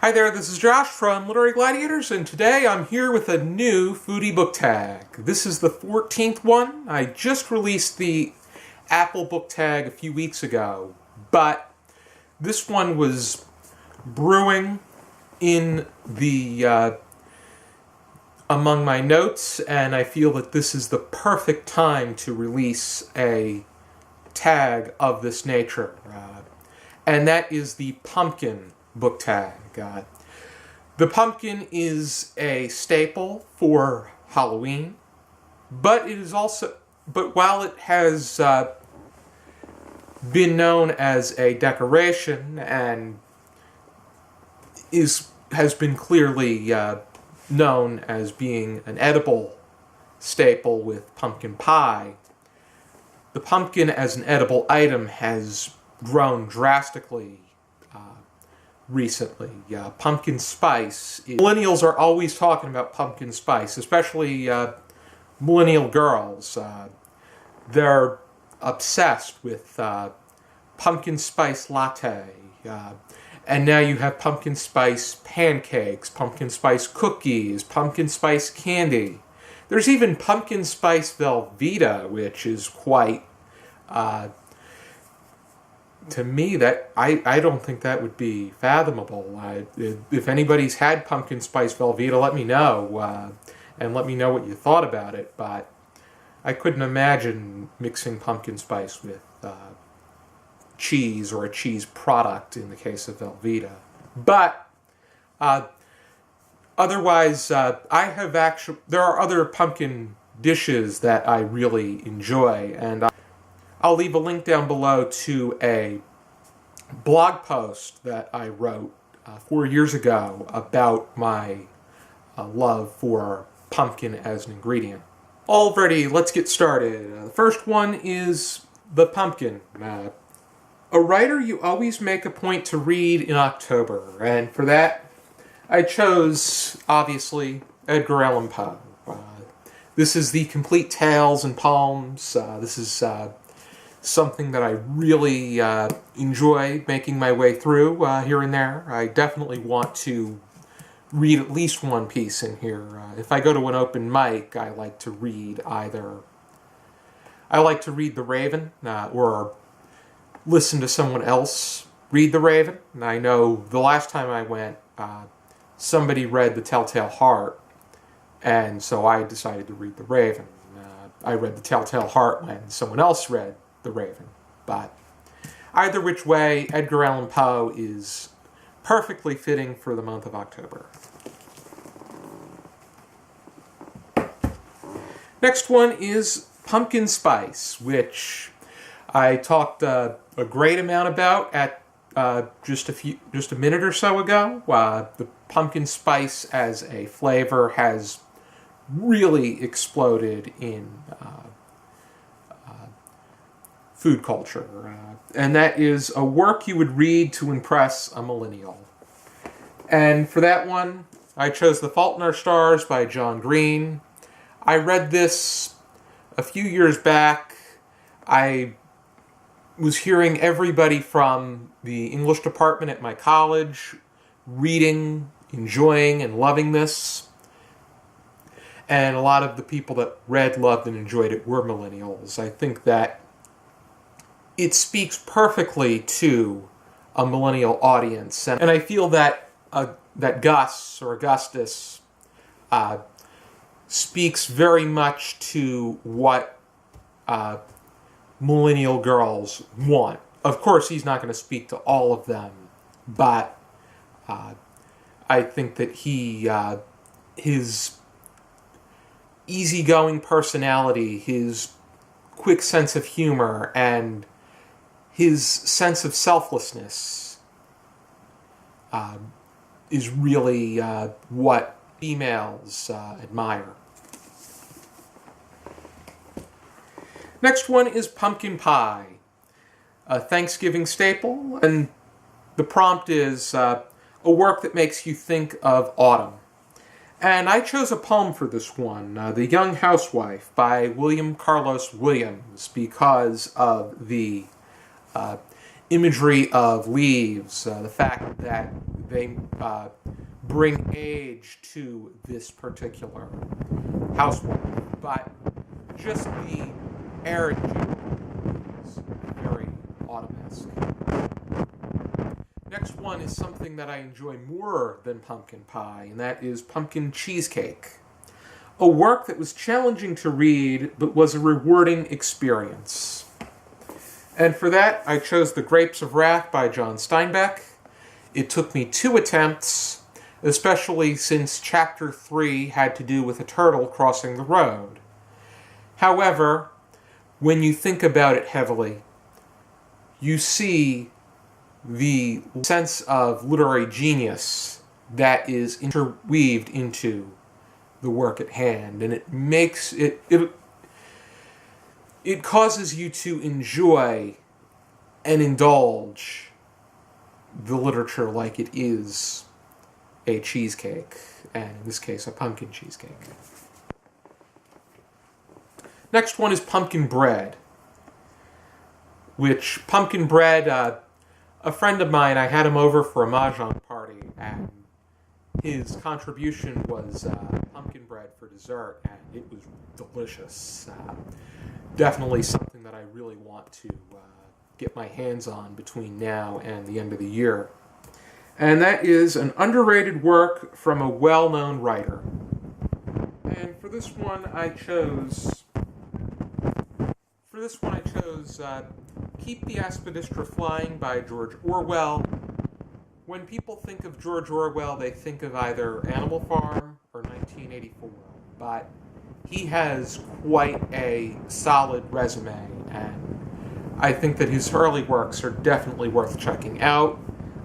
Hi there, this is Josh from Literary Gladiators, and today I'm here with a new foodie book tag. This is the 14th one. I just released the Apple book tag a few weeks ago, but this one was brewing in the among my notes, and I feel that this is the perfect time to release a tag of this nature, and that is the pumpkin book tag. The pumpkin is a staple for Halloween, but while it has been known as a decoration and has been clearly known as being an edible staple with pumpkin pie, the pumpkin as an edible item has grown drastically recently. Pumpkin spice. Millennials are always talking about pumpkin spice, especially millennial girls. They're obsessed with pumpkin spice latte. And now you have pumpkin spice pancakes, pumpkin spice cookies, pumpkin spice candy. There's even pumpkin spice Velveeta, which is quite... to me, that I don't think that would be fathomable. If anybody's had pumpkin spice Velveeta, let me know, and let me know what you thought about it. But I couldn't imagine mixing pumpkin spice with cheese or a cheese product in the case of Velveeta. But otherwise, there are other pumpkin dishes that I really enjoy, and I'll leave a link down below to a blog post that I wrote 4 years ago about my love for pumpkin as an ingredient. Alrighty, let's get started. The first one is the pumpkin. A writer you always make a point to read in October, and for that I chose, obviously, Edgar Allan Poe. This is the complete tales and poems. This is something that I really enjoy making my way through here and there. I definitely want to read at least one piece in here. If I go to an open mic, I like to read The Raven, or listen to someone else read The Raven. And I know the last time I went, somebody read The Telltale Heart, and so I decided to read The Raven. I read The Telltale Heart when someone else read The Raven. But either which way, Edgar Allan Poe is perfectly fitting for the month of October. Next one is pumpkin spice, which I talked a great amount about at just a minute or so ago. The pumpkin spice as a flavor has really exploded in food culture, and that is a work you would read to impress a millennial. And for that one, I chose The Fault in Our Stars by John Green. I read this a few years back. I was hearing everybody from the English department at my college reading, enjoying, and loving this. And a lot of the people that read, loved, and enjoyed it were millennials. I think that it speaks perfectly to a millennial audience, and I feel that that Gus or Augustus speaks very much to what millennial girls want. Of course, he's not going to speak to all of them, but I think that his easygoing personality, his quick sense of humor, and his sense of selflessness is really what females admire. Next one is pumpkin pie, a Thanksgiving staple, and the prompt is a work that makes you think of autumn. And I chose a poem for this one, The Young Housewife by William Carlos Williams, because of the imagery of leaves, the fact that they bring age to this particular housewife, but just the air in general is very autumn-esque. Next one is something that I enjoy more than pumpkin pie, and that is pumpkin cheesecake. A work that was challenging to read, but was a rewarding experience. And for that, I chose The Grapes of Wrath by John Steinbeck. It took me 2 attempts, especially since Chapter 3 had to do with a turtle crossing the road. However, when you think about it heavily, you see the sense of literary genius that is interweaved into the work at hand, and it makes it causes you to enjoy and indulge the literature like it is a cheesecake, and in this case, a pumpkin cheesecake. Next one is pumpkin bread, which pumpkin bread, a friend of mine, I had him over for a mahjong party, and his contribution was pumpkin bread for dessert, and it was delicious. Definitely something that I really want to get my hands on between now and the end of the year. And that is an underrated work from a well-known writer. And for this one I chose Keep the Aspidistra Flying by George Orwell. When people think of George Orwell, they think of either Animal Farm or 1984, but he has quite a solid resume, and I think that his early works are definitely worth checking out.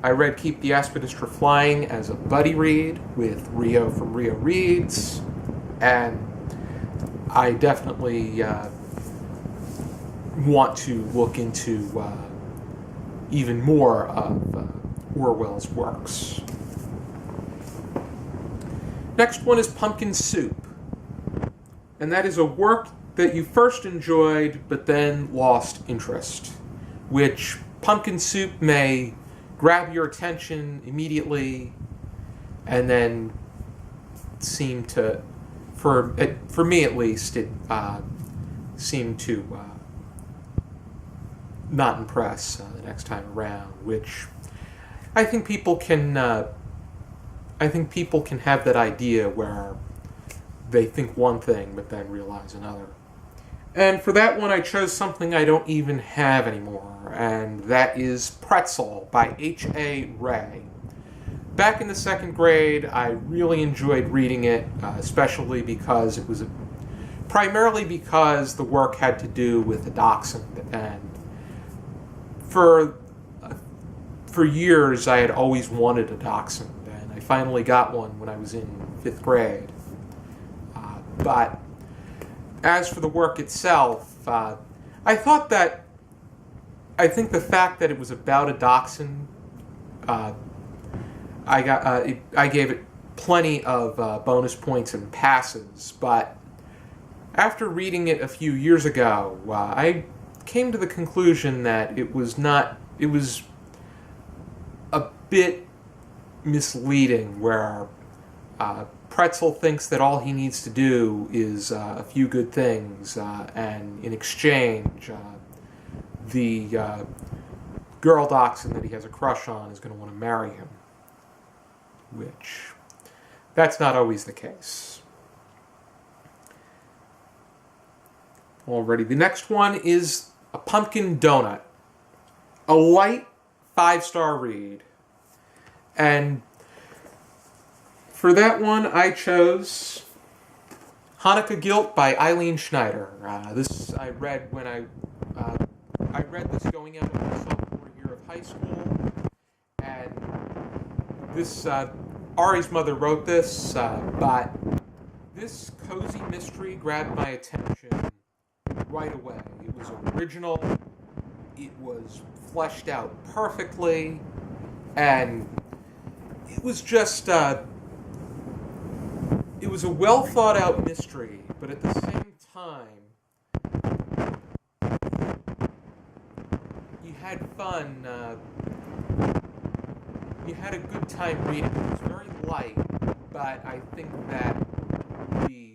I read Keep the Aspidistra Flying as a buddy read with Rio from Rio Reads, and I definitely want to look into even more of Orwell's works. Next one is Pumpkin Soup, and that is a work that you first enjoyed but then lost interest, which Pumpkin Soup may grab your attention immediately and then seem to, for me at least, it seemed to not impress the next time around, which I think people can have that idea where they think one thing but then realize another. And for that one I chose something I don't even have anymore, and that is Pretzel by H.A. Ray. Back in the 2nd grade, I really enjoyed reading it, especially because it was primarily because the work had to do with a dachshund, and for years I had always wanted a dachshund, and I finally got one when I was in 5th grade. But as for the work itself, I think the fact that it was about a dachshund, I gave it plenty of bonus points and passes, but after reading it a few years ago, I came to the conclusion that it was a bit misleading, where Pretzel thinks that all he needs to do is a few good things, and in exchange, the girl dachshund that he has a crush on is going to want to marry him, which that's not always the case. Alrighty, the next one is A Pumpkin Doughnut, a light 5-star read, and for that one, I chose Hanukkah Guilt by Eileen Schneider. This I read when I read this going out of my sophomore year of high school, and this Ari's mother wrote this, but this cozy mystery grabbed my attention right away. It was original, it was fleshed out perfectly, and it was just it was a well-thought-out mystery, but at the same time, you had fun. You had a good time reading it. It was very light, but I think that the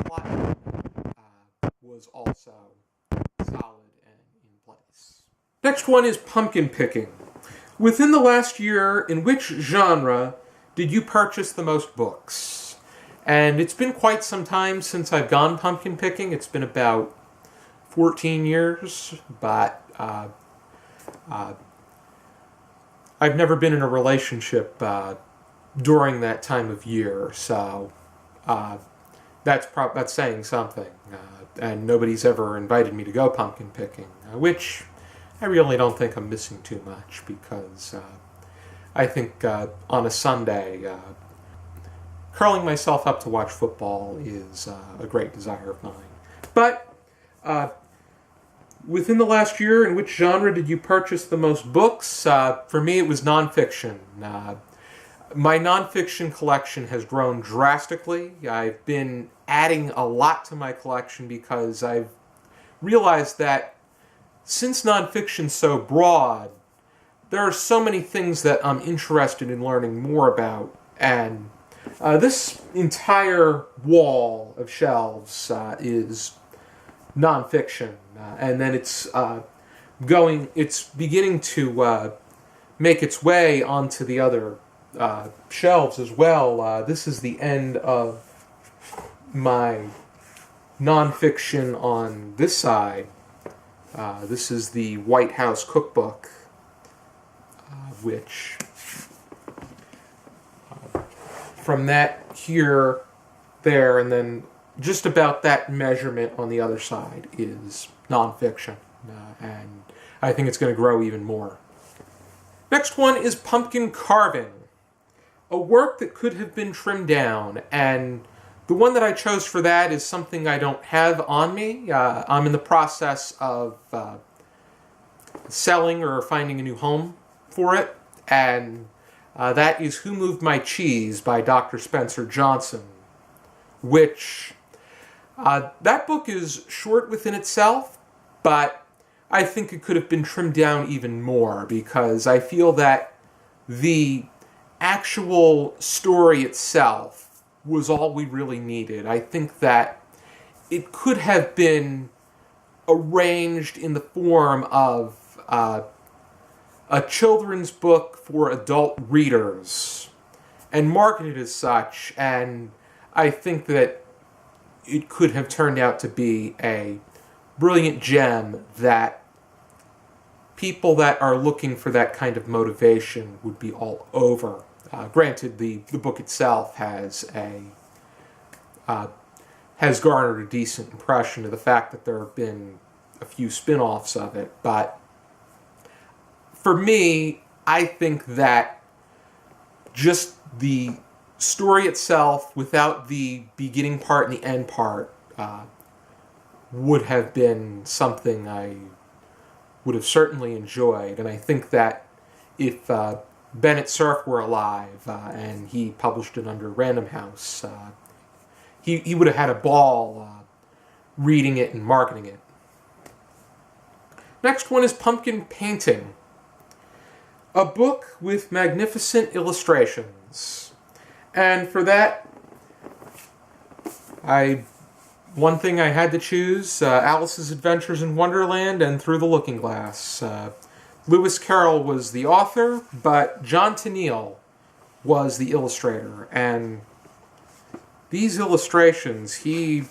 plot was also solid and in place. Next one is pumpkin picking. Within the last year, in which genre did you purchase the most books? And it's been quite some time since I've gone pumpkin picking. It's been about 14 years, but I've never been in a relationship during that time of year, so that's saying something. And nobody's ever invited me to go pumpkin picking, which I really don't think I'm missing too much, because I think on a Sunday, curling myself up to watch football is a great desire of mine. But within the last year, in which genre did you purchase the most books? For me, it was nonfiction. My nonfiction collection has grown drastically. I've been adding a lot to my collection because I've realized that since nonfiction's so broad, there are so many things that I'm interested in learning more about. And this entire wall of shelves is nonfiction. And then it's beginning to make its way onto the other shelves as well. This is the end of my nonfiction on this side. This is the White House Cookbook, which from that here, there, and then just about that measurement on the other side is nonfiction, and I think it's going to grow even more. Next one is pumpkin carving, a work that could have been trimmed down, and the one that I chose for that is something I don't have on me. I'm in the process of selling or finding a new home for it, and that is Who Moved My Cheese by Dr. Spencer Johnson, which that book is short within itself, but I think it could have been trimmed down even more, because I feel that the actual story itself was all we really needed. I think that it could have been arranged in the form of a children's book for adult readers and marketed as such, and I think that it could have turned out to be a brilliant gem that people that are looking for that kind of motivation would be all over. Granted, the book itself has garnered a decent impression of the fact that there have been a few spin-offs of it, but for me, I think that just the story itself, without the beginning part and the end part, would have been something I would have certainly enjoyed, and I think that if Bennett Cerf were alive and he published it under Random House, he would have had a ball reading it and marketing it. Next one is pumpkin painting, a book with magnificent illustrations. And for that, one thing I had to choose, Alice's Adventures in Wonderland and Through the Looking Glass. Lewis Carroll was the author, but John Tenniel was the illustrator. And these illustrations, his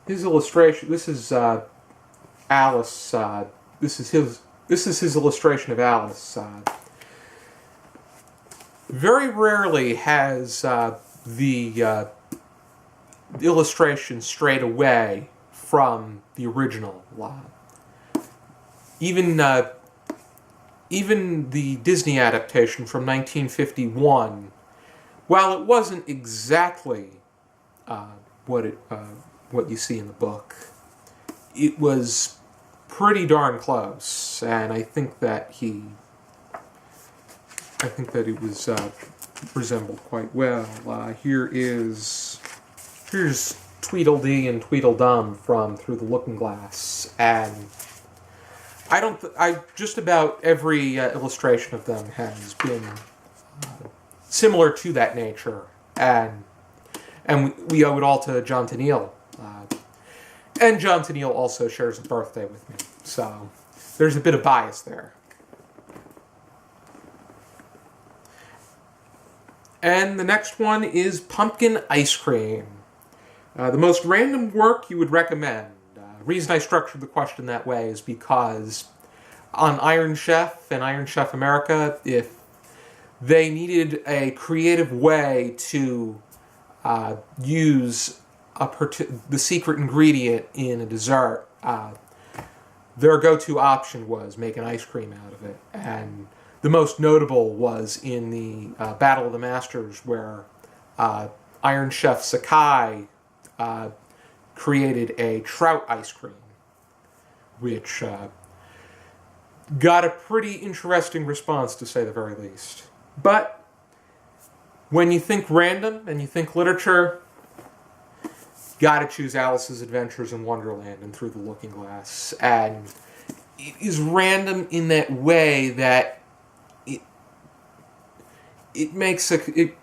illustration, this is Alice, this is his illustration of Alice. Very rarely has the illustration strayed away from the original. Even the Disney adaptation from 1951, while it wasn't exactly what you see in the book, it was pretty darn close, and I think that it was resembled quite well. Here's Tweedledee and Tweedledum from Through the Looking Glass, and just about every illustration of them has been similar to that nature, and we owe it all to John Tenniel. And John Tenniel also shares a birthday with me, so there's a bit of bias there. And the next one is pumpkin ice cream. The most random work you would recommend. The reason I structured the question that way is because on Iron Chef and Iron Chef America, if they needed a creative way to use the secret ingredient in a dessert, their go-to option was make an ice cream out of it. And the most notable was in the Battle of the Masters, where Iron Chef Sakai created a trout ice cream, which got a pretty interesting response, to say the very least. But when you think random and you think literature, gotta choose Alice's Adventures in Wonderland and Through the Looking Glass. And it is random in that way that it makes it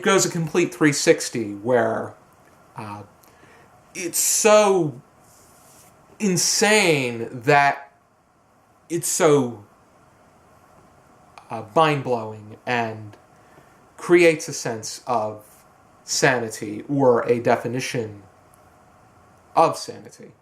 goes a complete 360, where it's so insane that it's so mind-blowing and creates a sense of sanity, or a definition of sanity.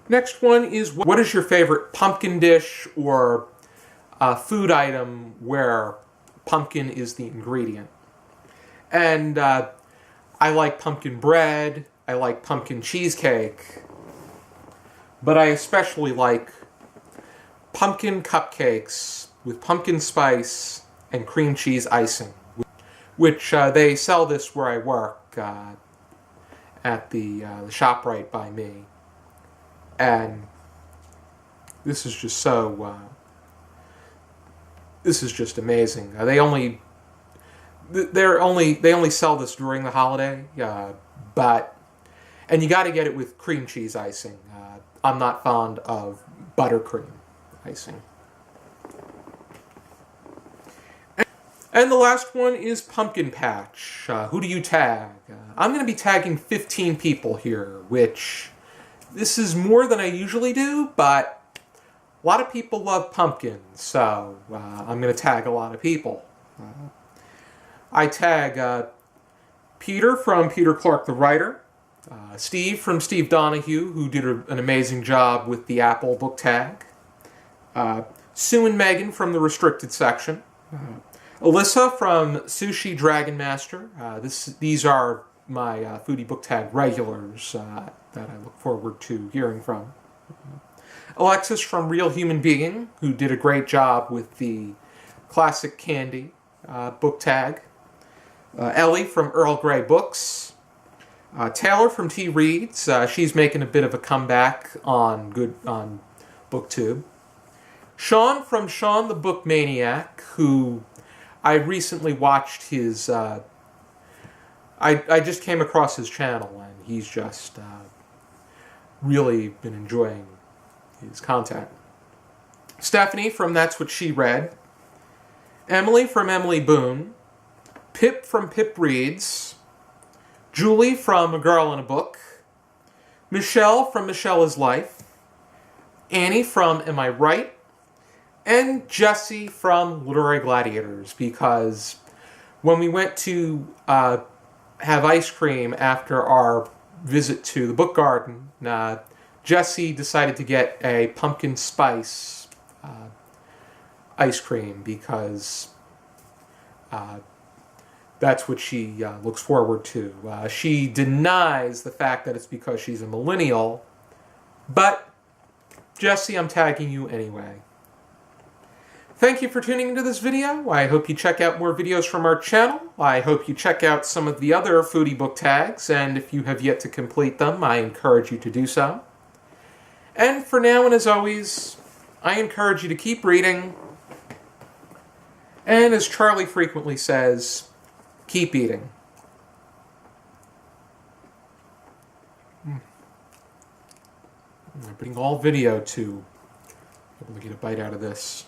Next one is, what is your favorite pumpkin dish or food item where pumpkin is the ingredient? And I like pumpkin bread, I like pumpkin cheesecake, but I especially like pumpkin cupcakes with pumpkin spice and cream cheese icing, which they sell this where I work at the shop right by me. And this is just so, this is just amazing. They only sell this during the holiday, and you got to get it with cream cheese icing. I'm not fond of buttercream icing. And the last one is Pumpkin Patch. Who do you tag? I'm going to be tagging 15 people here, which this is more than I usually do, but a lot of people love pumpkins, so I'm going to tag a lot of people. I tag Peter from Peter Clark the Writer, Steve from Steve Donahue, who did an amazing job with the Apple book tag, Sue and Megan from the Restricted section, Alyssa from Sushi Dragon Master. These are my foodie book tag regulars that I look forward to hearing from. Alexis from Real Human Being, who did a great job with the Classic Candy book tag. Ellie from Earl Grey Books. Taylor from T. Reads. She's making a bit of a comeback on BookTube. Sean from Sean the Book Maniac, who I recently watched his... I just came across his channel, and he's just really been enjoying his content. Stephanie from That's What She Read. Emily from Emily Boone. Pip from Pip Reads. Julie from A Girl in a Book. Michelle from Michelle is Life. Annie from Am I Right? And Jesse from Literary Gladiators, because when we went to have ice cream after our visit to the book garden, Jesse decided to get a pumpkin spice ice cream because that's what she looks forward to. She denies the fact that it's because she's a millennial, but Jesse, I'm tagging you anyway. Thank you for tuning into this video. I hope you check out more videos from our channel. I hope you check out some of the other foodie book tags, and if you have yet to complete them, I encourage you to do so. And for now, and as always, I encourage you to keep reading And as Charlie frequently says, keep eating. I'm putting all video to be able to get a bite out of this.